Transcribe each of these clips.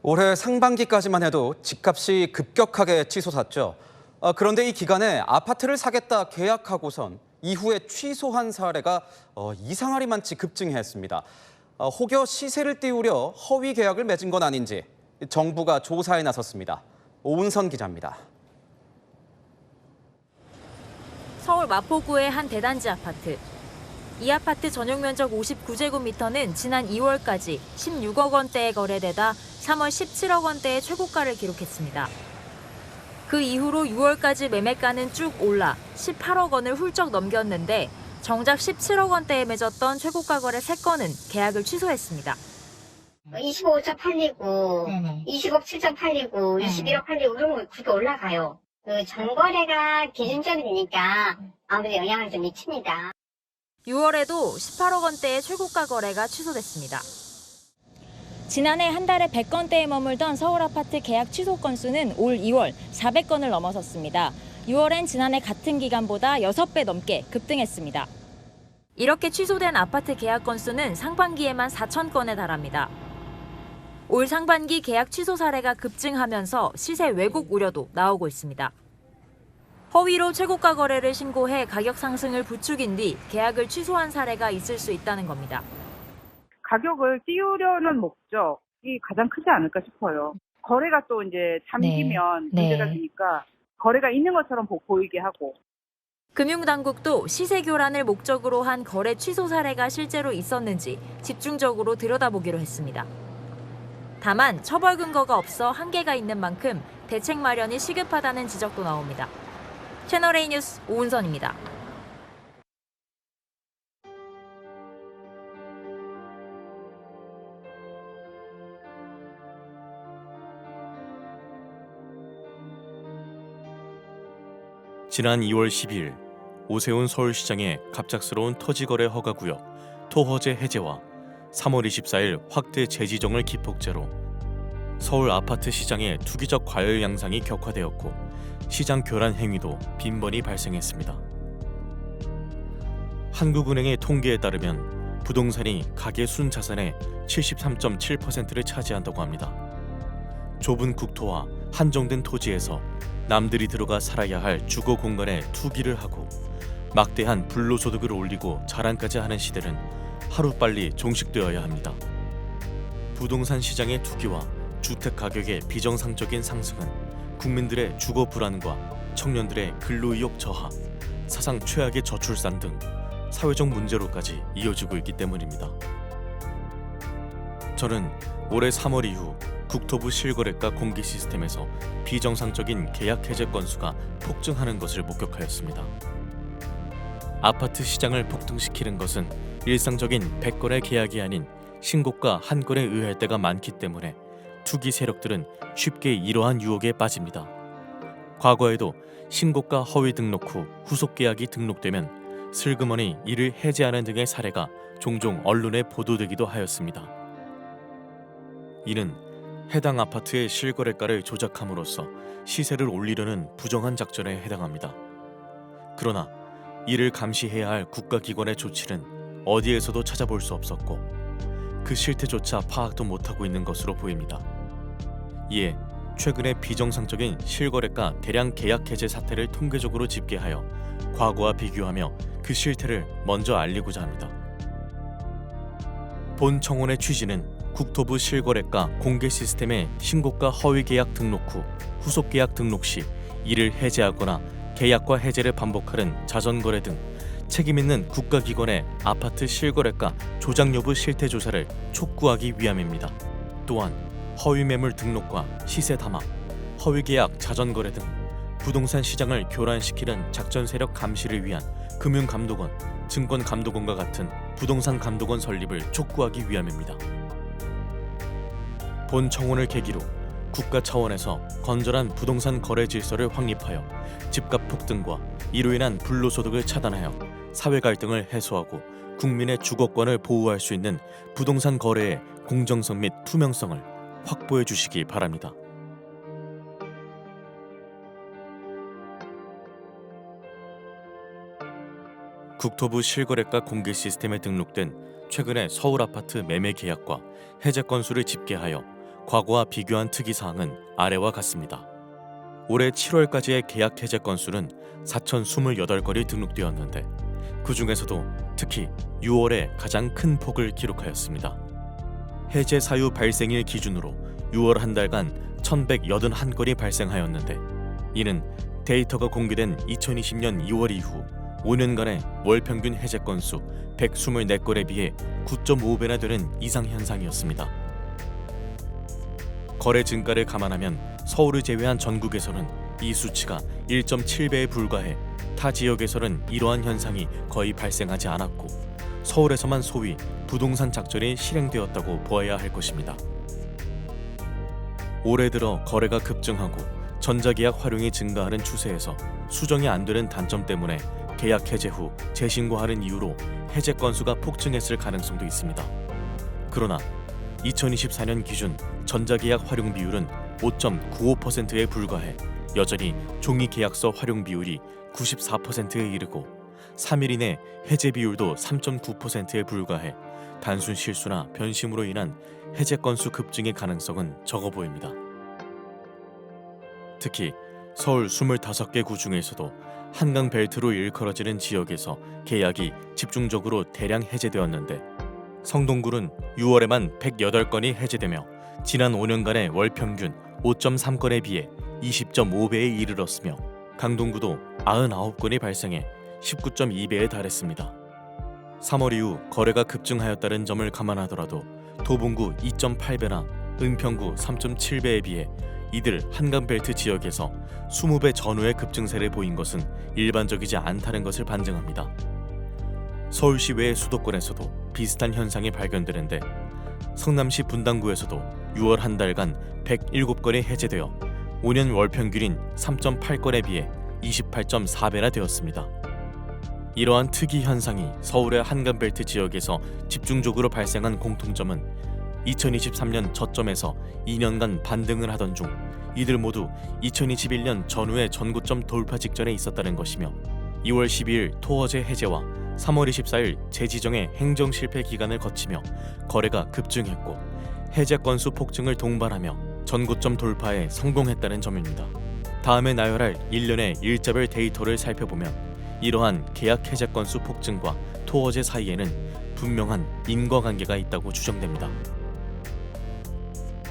올해 상반기까지만 해도 집값이 급격하게 치솟았죠. 그런데 이 기간에 아파트를 사겠다 계약하고선 이후에 취소한 사례가 이상하리만치 급증했습니다. 혹여 시세를 띄우려 허위 계약을 맺은 건 아닌지 정부가 조사에 나섰습니다. 오은선 기자입니다. 서울 마포구의 한 대단지 아파트. 이 아파트 전용 면적 59제곱미터는 지난 2월까지 16억 원대에 거래되다 3월 17억 원대의 최고가를 기록했습니다. 그 이후로 6월까지 매매가는 쭉 올라 18억 원을 훌쩍 넘겼는데 정작 17억 원대에 맺었던 최고가 거래 3건은 계약을 취소했습니다. 25억 팔리고, 20억 7천 팔리고, 21억 팔리고, 그러면 그게 올라가요. 그 전거래가 기준점이니까 아무래도 영향을 좀 미칩니다. 6월에도 18억 원대의 최고가 거래가 취소됐습니다. 지난해 한 달에 100건대에 머물던 서울 아파트 계약 취소 건수는 올 2월 400건을 넘어섰습니다. 6월엔 지난해 같은 기간보다 6배 넘게 급등했습니다. 이렇게 취소된 아파트 계약 건수는 상반기에만 4,000건에 달합니다. 올 상반기 계약 취소 사례가 급증하면서 시세 왜곡 우려도 나오고 있습니다. 허위로 최고가 거래를 신고해 가격 상승을 부추긴 뒤 계약을 취소한 사례가 있을 수 있다는 겁니다. 가격을 띄우려는 목적이 가장 크지 않을까 싶어요. 거래가 또 이제 잠기면 문제가 되니까 거래가 있는 것처럼 보이게 하고. 금융당국도 시세 교란을 목적으로 한 거래 취소 사례가 실제로 있었는지 집중적으로 들여다보기로 했습니다. 다만 처벌 근거가 없어 한계가 있는 만큼 대책 마련이 시급하다는 지적도 나옵니다. 채널A 뉴스 오은선입니다. 지난 2월 12일 오세훈 서울시장의 갑작스러운 토지거래 허가구역 토허제 해제와 3월 24일 확대 재지정을 기폭제로 서울 아파트 시장의 투기적 과열 양상이 격화되었고 시장 교란 행위도 빈번히 발생했습니다. 한국은행의 통계에 따르면 부동산이 가계 순자산의 73.7%를 차지한다고 합니다. 좁은 국토와 한정된 토지에서 남들이 들어가 살아야 할 주거 공간에 투기를 하고 막대한 불로소득을 올리고 자랑까지 하는 시대는 하루빨리 종식되어야 합니다. 부동산 시장의 투기와 주택 가격의 비정상적인 상승은 국민들의 주거 불안과 청년들의 근로의욕 저하, 사상 최악의 저출산 등 사회적 문제로까지 이어지고 있기 때문입니다. 저는 올해 3월 이후 국토부 실거래가 공개 시스템에서 비정상적인 계약 해제 건수가 폭증하는 것을 목격하였습니다. 아파트 시장을 폭등시키는 것은 일상적인 100건의 계약이 아닌 신고가 한 건에 의할 때가 많기 때문에 투기 세력들은 쉽게 이러한 유혹에 빠집니다. 과거에도 신고가 허위 등록 후 후속 계약이 등록되면 슬그머니 이를 해제하는 등의 사례가 종종 언론에 보도되기도 하였습니다. 이는 해당 아파트의 실거래가를 조작함으로써 시세를 올리려는 부정한 작전에 해당합니다. 그러나 이를 감시해야 할 국가기관의 조치는 어디에서도 찾아볼 수 없었고 그 실태조차 파악도 못하고 있는 것으로 보입니다. 이에 최근에 비정상적인 실거래가 대량 계약 해제 사태를 통계적으로 집계하여 과거와 비교하며 그 실태를 먼저 알리고자 합니다. 본 청원의 취지는 국토부 실거래가 공개 시스템의 신고가 허위 계약 등록 후 후속 계약 등록 시 이를 해제하거나 계약과 해제를 반복하는 자전거래 등 책임있는 국가기관의 아파트 실거래가 조작 여부 실태 조사를 촉구하기 위함입니다. 또한 허위 매물 등록과 시세 담합, 허위 계약 자전거래 등 부동산 시장을 교란시키는 작전 세력 감시를 위한 금융감독원, 증권감독원과 같은 부동산 감독원 설립을 촉구하기 위함입니다. 본 청원을 계기로 국가 차원에서 건전한 부동산 거래 질서를 확립하여 집값 폭등과 이로 인한 불로소득을 차단하여 사회 갈등을 해소하고 국민의 주거권을 보호할 수 있는 부동산 거래의 공정성 및 투명성을 확보해 주시기 바랍니다. 국토부 실거래가 공개 시스템에 등록된 최근의 서울 아파트 매매 계약과 해제 건수를 집계하여 과거와 비교한 특이사항은 아래와 같습니다. 올해 7월까지의 계약 해제 건수는 4,028건이 등록되었는데 그 중에서도 특히 6월에 가장 큰 폭을 기록하였습니다. 해제 사유 발생일 기준으로 6월 한 달간 1,181건이 발생하였는데 이는 데이터가 공개된 2020년 2월 이후 5년간의 월 평균 해제 건수 124건에 비해 9.5배나 되는 이상 현상이었습니다. 거래 증가를 감안하면 서울을 제외한 전국에서는 이 수치가 1.7배에 불과해 타 지역에서는 이러한 현상이 거의 발생하지 않았고 서울에서만 소위 부동산 작전이 실행되었다고 보아야 할 것입니다. 올해 들어 거래가 급증하고 전자계약 활용이 증가하는 추세에서 수정이 안 되는 단점 때문에 계약 해제 후 재신고하는 이유로 해제 건수가 폭증했을 가능성도 있습니다. 그러나 2024년 기준 전자계약 활용 비율은 5.95%에 불과해 여전히 종이계약서 활용 비율이 94%에 이르고 3일 이내 해제 비율도 3.9%에 불과해 단순 실수나 변심으로 인한 해제 건수 급증의 가능성은 적어 보입니다. 특히 서울 25개 구 중에서도 한강 벨트로 일컬어지는 지역에서 계약이 집중적으로 대량 해제되었는데 성동구는 6월에만 108건이 해제되며 지난 5년간의 월 평균 5.3건에 비해 20.5배에 이르렀으며 강동구도 99건이 발생해 19.2배에 달했습니다. 3월 이후 거래가 급증하였다는 점을 감안하더라도 도봉구 2.8배나 은평구 3.7배에 비해 이들 한강벨트 지역에서 20배 전후의 급증세를 보인 것은 일반적이지 않다는 것을 반증합니다. 서울시 외의 수도권에서도 비슷한 현상이 발견되는데 성남시 분당구에서도 6월 한 달간 107건이 해제되어 5년 월 평균인 3.8건에 비해 28.4배나 되었습니다. 이러한 특이 현상이 서울의 한강벨트 지역에서 집중적으로 발생한 공통점은 2023년 저점에서 2년간 반등을 하던 중 이들 모두 2021년 전후의 전고점 돌파 직전에 있었다는 것이며 2월 12일 토어제 해제와 3월 24일 재지정의 행정 실패 기간을 거치며 거래가 급증했고 해제 건수 폭증을 동반하며 전고점 돌파에 성공했다는 점입니다. 다음에 나열할 1년의 일자별 데이터를 살펴보면 이러한 계약 해제 건수 폭증과 토어제 사이에는 분명한 인과관계가 있다고 추정됩니다.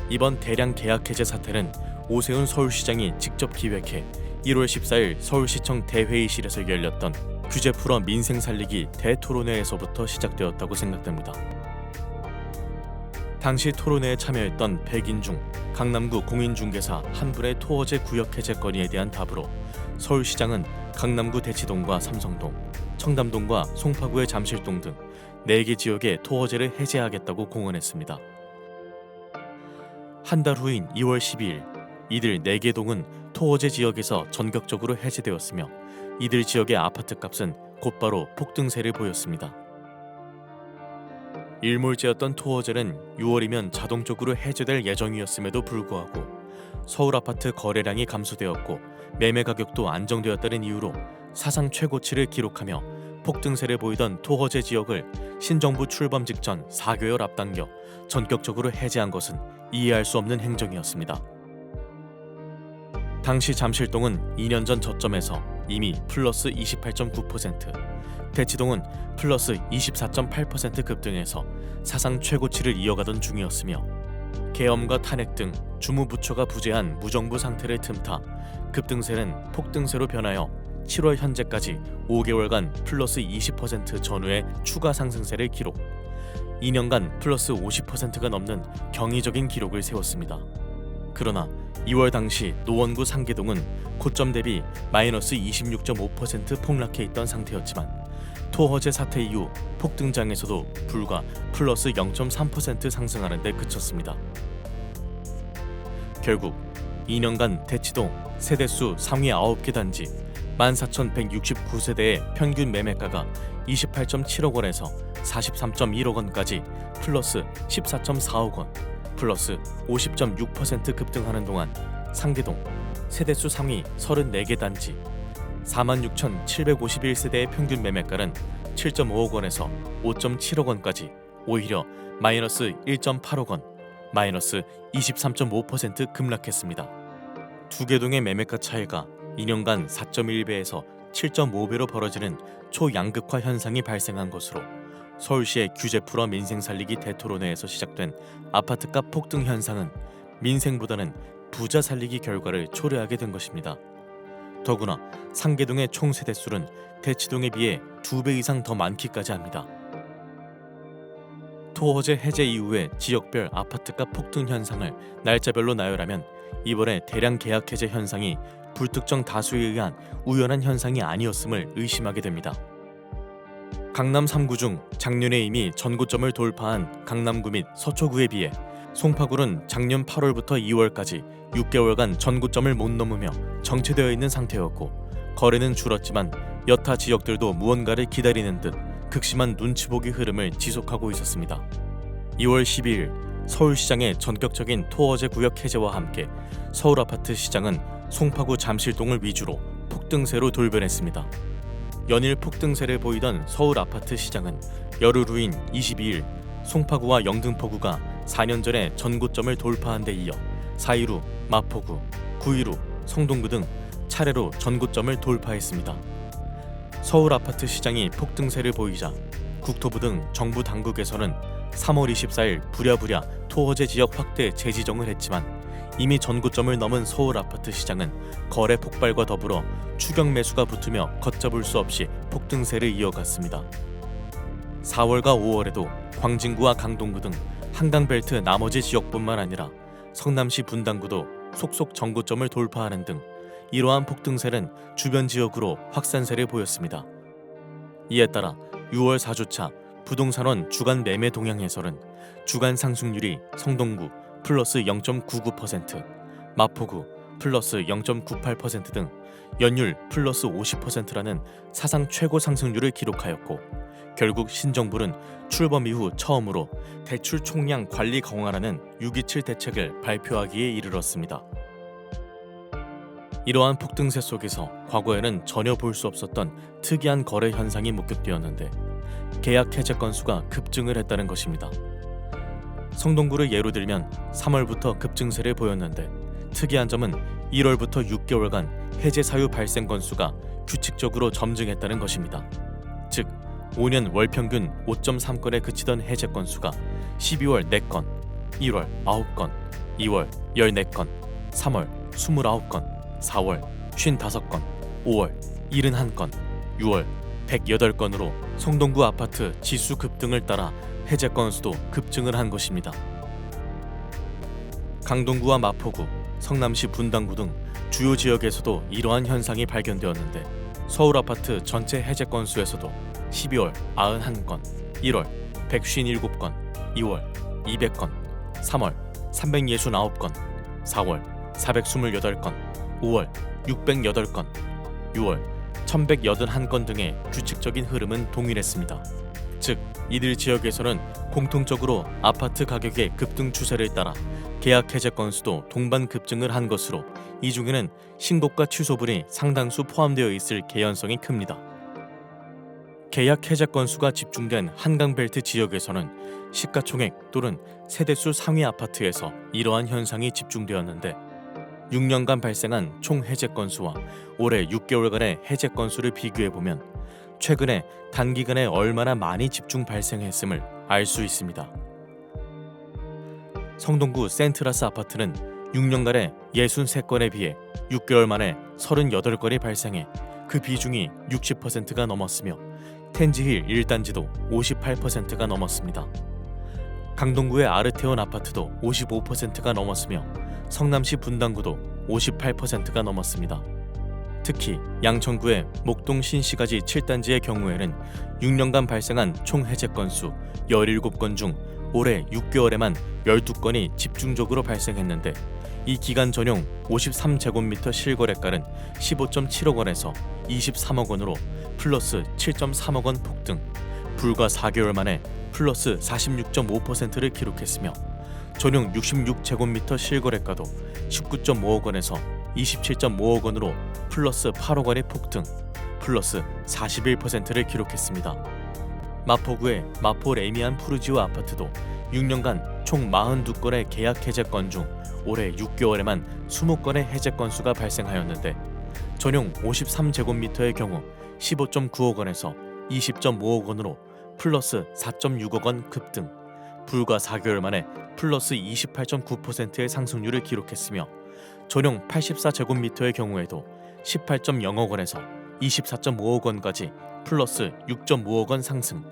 이번 대량 계약 해제 사태는 오세훈 서울시장이 직접 기획해 1월 14일 서울시청 대회의실에서 열렸던 규제 풀어 민생 살리기 대토론회에서부터 시작되었다고 생각됩니다. 당시 토론회에 참여했던 백인중 강남구 공인중개사 한 분의 토어제 구역 해제 건의에 대한 답으로 서울시장은 강남구 대치동과 삼성동, 청담동과 송파구의 잠실동 등 4개 지역의 토어제를 해제하겠다고 공언했습니다. 한 달 후인 2월 12일 이들 4개 동은 토어제 지역에서 전격적으로 해제되었으며 이들 지역의 아파트값은 곧바로 폭등세를 보였습니다. 일몰제였던 토어제는 6월이면 자동적으로 해제될 예정이었음에도 불구하고 서울 아파트 거래량이 감소되었고 매매 가격도 안정되었다는 이유로 사상 최고치를 기록하며 폭등세를 보이던 토어제 지역을 신정부 출범 직전 4개월 앞당겨 전격적으로 해제한 것은 이해할 수 없는 행정이었습니다. 당시 잠실동은 2년 전 저점에서 이미 플러스 28.9%, 대치동은 플러스 24.8% 급등해서 사상 최고치를 이어가던 중이었으며 계엄과 탄핵 등 주무부처가 부재한 무정부 상태를 틈타 급등세는 폭등세로 변하여 7월 현재까지 5개월간 플러스 20% 전후의 추가 상승세를 기록, 2년간 플러스 50%가 넘는 경이적인 기록을 세웠습니다. 그러나 2월 당시 노원구 상계동은 고점 대비 마이너스 26.5% 폭락해 있던 상태였지만 토어제 사태 이후 폭등장에서도 불과 플러스 0.3% 상승하는 데 그쳤습니다. 결국 2년간 대치동 세대수 상위 9개 단지 14,169세대의 평균 매매가가 28.7억 원에서 43.1억 원까지 플러스 14.4억 원, 플러스 50.6% 급등하는 동안 상계동 세대수 상위 34개 단지 46,751세대의 평균 매매가는 7.5억 원에서 5.7억 원까지 오히려 마이너스 1.8억 원, 마이너스 23.5% 급락했습니다. 두 개 동의 매매가 차이가 2년간 4.1배에서 7.5배로 벌어지는 초양극화 현상이 발생한 것으로 서울시의 규제 풀어 민생 살리기 대토론회에서 시작된 아파트값 폭등 현상은 민생보다는 부자 살리기 결과를 초래하게 된 것입니다. 더구나 상계동의 총 세대수는 대치동에 비해 2배 이상 더 많기까지 합니다. 토호제 해제 이후의 지역별 아파트값 폭등 현상을 날짜별로 나열하면 이번에 대량 계약 해제 현상이 불특정 다수에 의한 우연한 현상이 아니었음을 의심하게 됩니다. 강남 3구 중 작년에 이미 전고점을 돌파한 강남구 및 서초구에 비해 송파구는 작년 8월부터 2월까지 6개월간 전고점을 못 넘으며 정체되어 있는 상태였고 거래는 줄었지만 여타 지역들도 무언가를 기다리는 듯 극심한 눈치보기 흐름을 지속하고 있었습니다. 2월 12일 서울시장의 전격적인 토어제 구역 해제와 함께 서울 아파트 시장은 송파구 잠실동을 위주로 폭등세로 돌변했습니다. 연일 폭등세를 보이던 서울 아파트 시장은 열흘 후인 22일 송파구와 영등포구가 4년 전에 전고점을 돌파한 데 이어 4일 후 마포구, 9일 후 성동구 등 차례로 전고점을 돌파했습니다. 서울 아파트 시장이 폭등세를 보이자 국토부 등 정부 당국에서는 3월 24일 부랴부랴 토호제 지역 확대 재지정을 했지만 이미 전고점을 넘은 서울 아파트 시장은 거래 폭발과 더불어 추격 매수가 붙으며 걷잡을 수 없이 폭등세를 이어갔습니다. 4월과 5월에도 광진구와 강동구 등 한강벨트 나머지 지역뿐만 아니라 성남시 분당구도 속속 전고점을 돌파하는 등 이러한 폭등세는 주변 지역으로 확산세를 보였습니다. 이에 따라 6월 4주차 부동산원 주간 매매 동향에서는 주간 상승률이 성동구 플러스 0.99%, 마포구 플러스 0.98% 등 연율 플러스 50%라는 사상 최고 상승률을 기록하였고 결국 신정부는 출범 이후 처음으로 대출 총량 관리 강화라는 6.27 대책을 발표하기에 이르렀습니다. 이러한 폭등세 속에서 과거에는 전혀 볼 수 없었던 특이한 거래 현상이 목격되었는데 계약 해제 건수가 급증을 했다는 것입니다. 성동구를 예로 들면 3월부터 급증세를 보였는데 특이한 점은 1월부터 6개월간 해제 사유 발생 건수가 규칙적으로 점증했다는 것입니다. 즉 5년 월 평균 5.3건에 그치던 해제 건수가 12월 4건, 1월 9건, 2월 14건, 3월 29건, 4월 55건, 5월 71건, 6월 108건으로 성동구 아파트 지수 급등을 따라 해제 건수도 급증을 한 것입니다. 강동구와 마포구, 성남시 분당구 등 주요 지역에서도 이러한 현상이 발견되었는데 서울 아파트 전체 해제 건수에서도 12월 91건, 1월 157건, 2월 200건, 3월 369건, 4월 428건, 5월 608건, 6월 1181건 등의 규칙적인 흐름은 동일했습니다. 즉 이들 지역에서는 공통적으로 아파트 가격의 급등 추세를 따라 계약 해제 건수도 동반 급증을 한 것으로 이 중에는 신고가 취소분이 상당수 포함되어 있을 개연성이 큽니다. 계약 해제 건수가 집중된 한강벨트 지역에서는 시가총액 또는 세대수 상위 아파트에서 이러한 현상이 집중되었는데 6년간 발생한 총 해제 건수와 올해 6개월간의 해제 건수를 비교해보면 최근에 단기간에 얼마나 많이 집중 발생했음을 알 수 있습니다. 성동구 센트라스 아파트는 6년간에 63건에 비해 6개월 만에 38건이 발생해 그 비중이 60%가 넘었으며 텐지힐 1단지도 58%가 넘었습니다. 강동구의 아르테온 아파트도 55%가 넘었으며 성남시 분당구도 58%가 넘었습니다. 특히 양천구의 목동 신시가지 7단지의 경우에는 6년간 발생한 총 해제 건수 17건 중 올해 6개월에만 12건이 집중적으로 발생했는데 이 기간 전용 53제곱미터 실거래가는 15.7억 원에서 23억 원으로 플러스 7.3억 원 폭등, 불과 4개월 만에 플러스 46.5%를 기록했으며 전용 66제곱미터 실거래가도 19.5억 원에서 27.5억 원으로 플러스 8억 원의 폭등, 플러스 41%를 기록했습니다. 마포구의 마포 레미안 푸르지오 아파트도 6년간 총 42건의 계약 해제 건 중 올해 6개월에만 20건의 해제 건수가 발생하였는데 전용 53제곱미터의 경우 15.9억 원에서 20.5억 원으로 플러스 4.6억 원 급등, 불과 4개월 만에 플러스 28.9%의 상승률을 기록했으며 전용 84제곱미터의 경우에도 18.0억 원에서 24.5억 원까지 플러스 6.5억 원 상승,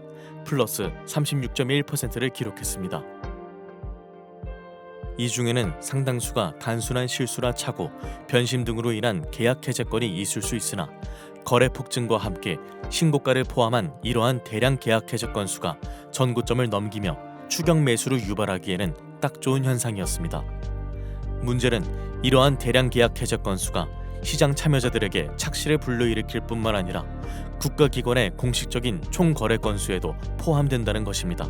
플러스 36.1%를 기록했습니다. 이 중에는 상당수가 단순한 실수나 착오, 변심 등으로 인한 계약 해제 건이 있을 수 있으나 거래 폭증과 함께 신고가를 포함한 이러한 대량 계약 해제 건수가 전고점을 넘기며 추격 매수를 유발하기에는 딱 좋은 현상이었습니다. 문제는 이러한 대량 계약 해제 건수가 시장 참여자들에게 착시를 불러일으킬 뿐만 아니라 국가기관의 공식적인 총 거래 건수에도 포함된다는 것입니다.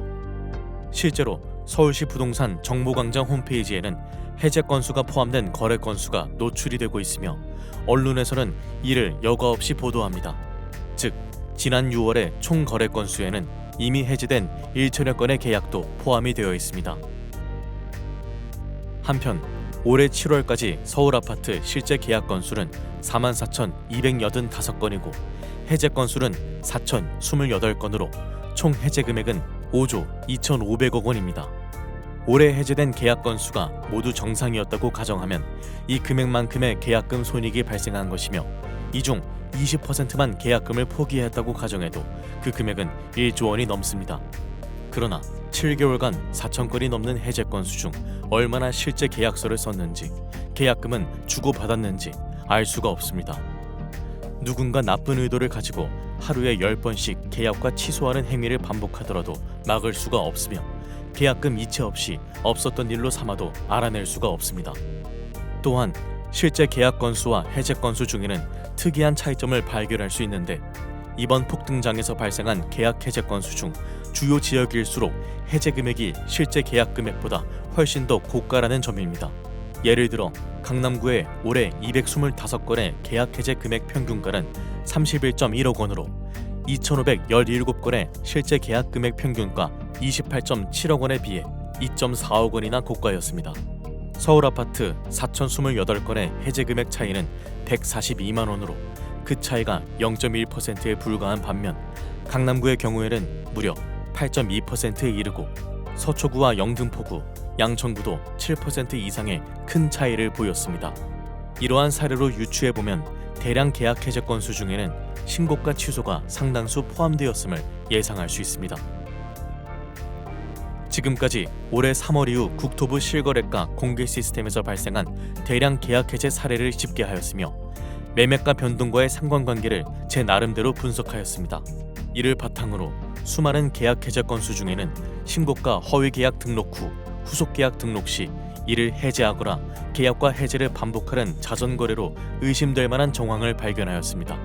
실제로 서울시 부동산 정보광장 홈페이지에는 해제 건수가 포함된 거래 건수가 노출이 되고 있으며 언론에서는 이를 여과 없이 보도합니다. 즉, 지난 6월의 총 거래 건수에는 이미 해제된 1천여 건의 계약도 포함이 되어 있습니다. 한편 올해 7월까지 서울 아파트 실제 계약 건수는 44,285건이고 해제 건수는 4,028건으로 총 해제 금액은 5조 2,500억 원입니다. 올해 해제된 계약 건수가 모두 정상이었다고 가정하면 이 금액만큼의 계약금 손익이 발생한 것이며 이 중 20%만 계약금을 포기했다고 가정해도 그 금액은 1조 원이 넘습니다. 그러나 7개월간 4,000건이 넘는 해제 건수 중 얼마나 실제 계약서를 썼는지, 계약금은 주고받았는지 알 수가 없습니다. 누군가 나쁜 의도를 가지고 하루에 10번씩 계약과 취소하는 행위를 반복하더라도 막을 수가 없으며 계약금 이체 없이 없었던 일로 삼아도 알아낼 수가 없습니다. 또한 실제 계약 건수와 해제 건수 중에는 특이한 차이점을 발견할 수 있는데 이번 폭등장에서 발생한 계약 해제 건수 중 주요 지역일수록 해제 금액이 실제 계약 금액보다 훨씬 더 고가라는 점입니다. 예를 들어 강남구의 올해 225건의 계약 해제 금액 평균가는 31.1억 원으로 2,517건의 실제 계약 금액 평균가 28.7억 원에 비해 2.4억 원이나 고가였습니다. 서울 아파트 4,028건의 해제 금액 차이는 142만 원으로 그 차이가 0.1%에 불과한 반면 강남구의 경우에는 무려 8.2%에 이르고 서초구와 영등포구, 양천구도 7% 이상의 큰 차이를 보였습니다. 이러한 사례로 유추해보면 대량 계약 해제 건수 중에는 신고가 취소가 상당수 포함되었음을 예상할 수 있습니다. 지금까지 올해 3월 이후 국토부 실거래가 공개 시스템에서 발생한 대량 계약 해제 사례를 집계하였으며 매매가 변동과의 상관관계를 제 나름대로 분석하였습니다. 이를 바탕으로 수많은 계약 해제 건수 중에는 신고가 허위 계약 등록 후 후속 계약 등록 시 이를 해제하거나 계약과 해제를 반복하는 자전거래로 의심될 만한 정황을 발견하였습니다.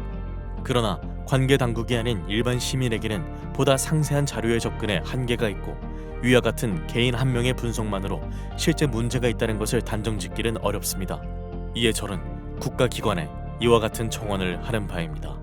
그러나 관계 당국이 아닌 일반 시민에게는 보다 상세한 자료에 접근에 한계가 있고 위와 같은 개인 한 명의 분석만으로 실제 문제가 있다는 것을 단정짓기는 어렵습니다. 이에 저는 국가기관에 이와 같은 청원을 하는 바입니다.